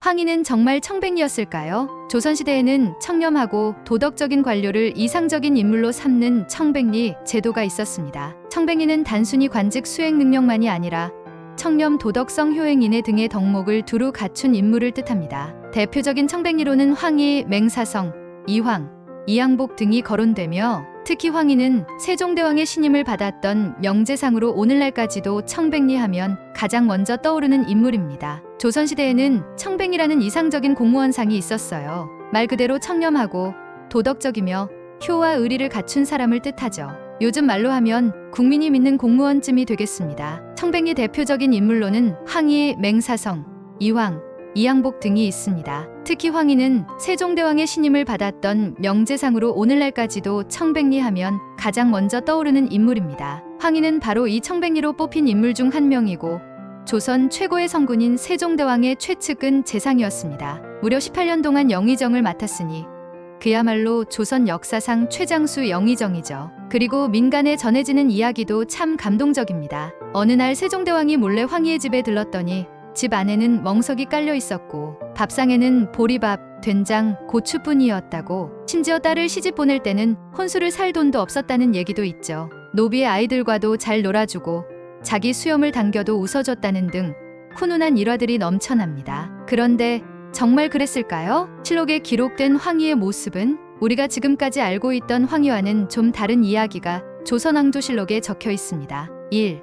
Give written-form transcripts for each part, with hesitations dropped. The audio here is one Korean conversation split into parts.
황희는 정말 청백리였을까요? 조선시대에는 청렴하고 도덕적인 관료를 이상적인 인물로 삼는 청백리 제도가 있었습니다. 청백리는 단순히 관직 수행 능력만이 아니라 청렴, 도덕성, 효행인의 등의 덕목을 두루 갖춘 인물을 뜻합니다. 대표적인 청백리로는 황희, 맹사성, 이황, 이양복 등이 거론되며 특히 황희는 세종대왕의 신임을 받았던 명제상으로 오늘날까지도 청백리하면 가장 먼저 떠오르는 인물입니다. 조선시대에는 청백리라는 이상적인 공무원상이 있었어요. 말 그대로 청렴하고 도덕적이며 효와 의리를 갖춘 사람을 뜻하죠. 요즘 말로 하면 국민이 믿는 공무원쯤이 되겠습니다. 청백리 대표적인 인물로는 황희, 맹사성, 이황, 이양복 등이 있습니다. 특히 황희는 세종대왕의 신임을 받았던 명제상으로 오늘날까지도 청백리 하면 가장 먼저 떠오르는 인물입니다. 황희는 바로 이 청백리로 뽑힌 인물 중 한 명이고 조선 최고의 성군인 세종대왕의 최측근 재상이었습니다. 무려 18년 동안 영의정을 맡았으니 그야말로 조선 역사상 최장수 영의정이죠. 그리고 민간에 전해지는 이야기도 참 감동적입니다. 어느 날 세종대왕이 몰래 황희의 집에 들렀더니 집 안에는 멍석이 깔려 있었고 밥상에는 보리밥, 된장, 고추뿐이었다고. 심지어 딸을 시집 보낼 때는 혼수를 살 돈도 없었다는 얘기도 있죠. 노비의 아이들과도 잘 놀아주고 자기 수염을 당겨도 웃어줬다는 등 훈훈한 일화들이 넘쳐납니다. 그런데 정말 그랬을까요? 실록에 기록된 황희의 모습은 우리가 지금까지 알고 있던 황희와는 좀 다른 이야기가 조선왕조실록에 적혀 있습니다. 1.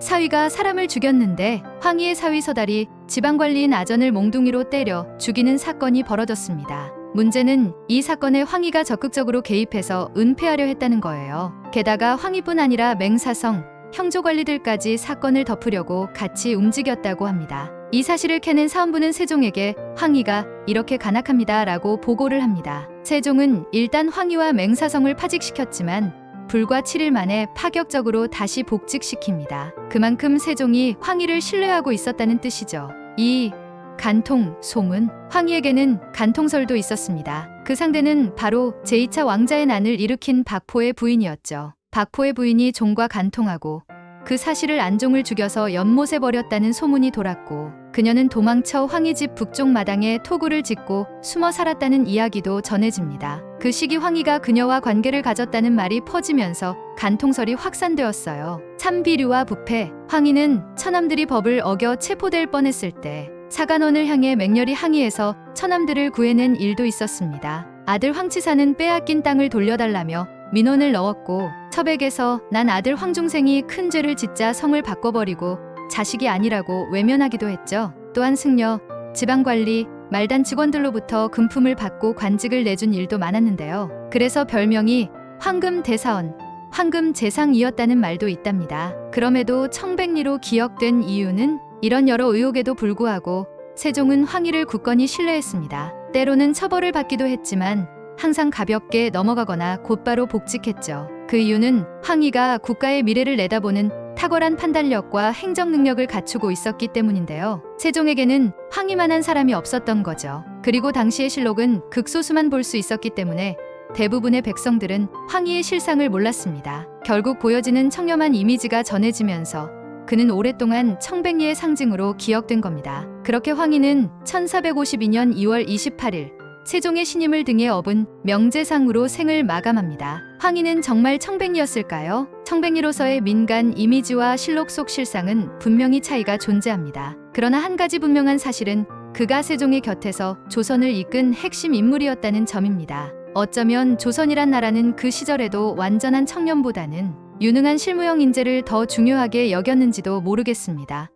사위가 사람을 죽였는데 황희의 사위 서달이 지방관리인 아전을 몽둥이로 때려 죽이는 사건이 벌어졌습니다. 문제는 이 사건에 황희가 적극적으로 개입해서 은폐하려 했다는 거예요. 게다가 황희뿐 아니라 맹사성, 형조관리들까지 사건을 덮으려고 같이 움직였다고 합니다. 이 사실을 캐낸 사헌부는 세종에게 황희가 이렇게 간악합니다 라고 보고를 합니다. 세종은 일단 황희와 맹사성을 파직시켰지만 불과 7일 만에 파격적으로 다시 복직시킵니다. 그만큼 세종이 황희를 신뢰하고 있었다는 뜻이죠. 2. 간통, 소문. 황희에게는 간통설도 있었습니다. 그 상대는 바로 제2차 왕자의 난을 일으킨 박포의 부인이었죠. 박포의 부인이 종과 간통하고 그 사실을 안종을 죽여서 연못에 버렸다는 소문이 돌았고 그녀는 도망쳐 황희 집 북쪽 마당에 토구를 짓고 숨어 살았다는 이야기도 전해집니다. 그 시기 황희가 그녀와 관계를 가졌다는 말이 퍼지면서 간통설이 확산되었어요. 3. 비류와 부패. 황희는 처남들이 법을 어겨 체포될 뻔했을 때 사간원을 향해 맹렬히 항의해서 처남들을 구해낸 일도 있었습니다. 아들 황치사는 빼앗긴 땅을 돌려달라며 민원을 넣었고 처백에서 난 아들 황중생이 큰 죄를 짓자 성을 바꿔버리고 자식이 아니라고 외면하기도 했죠. 또한 승려, 지방관리, 말단 직원들로부터 금품을 받고 관직을 내준 일도 많았는데요. 그래서 별명이 황금대사원, 황금재상이었다는 말도 있답니다. 그럼에도 청백리로 기억된 이유는 이런 여러 의혹에도 불구하고 세종은 황희를 굳건히 신뢰했습니다. 때로는 처벌을 받기도 했지만 항상 가볍게 넘어가거나 곧바로 복직했죠. 그 이유는 황희가 국가의 미래를 내다보는 탁월한 판단력과 행정 능력을 갖추고 있었기 때문인데요. 세종에게는 황희만한 사람이 없었던 거죠. 그리고 당시의 실록은 극소수만 볼 수 있었기 때문에 대부분의 백성들은 황희의 실상을 몰랐습니다. 결국 보여지는 청렴한 이미지가 전해지면서 그는 오랫동안 청백리의 상징으로 기억된 겁니다. 그렇게 황희는 1452년 2월 28일 세종의 신임을 등에 업은 명제상으로 생을 마감합니다. 황희는 정말 청백리였을까요? 청백리로서의 민간 이미지와 실록 속 실상은 분명히 차이가 존재합니다. 그러나 한 가지 분명한 사실은 그가 세종의 곁에서 조선을 이끈 핵심 인물이었다는 점입니다. 어쩌면 조선이란 나라는 그 시절에도 완전한 청렴보다는 유능한 실무형 인재를 더 중요하게 여겼는지도 모르겠습니다.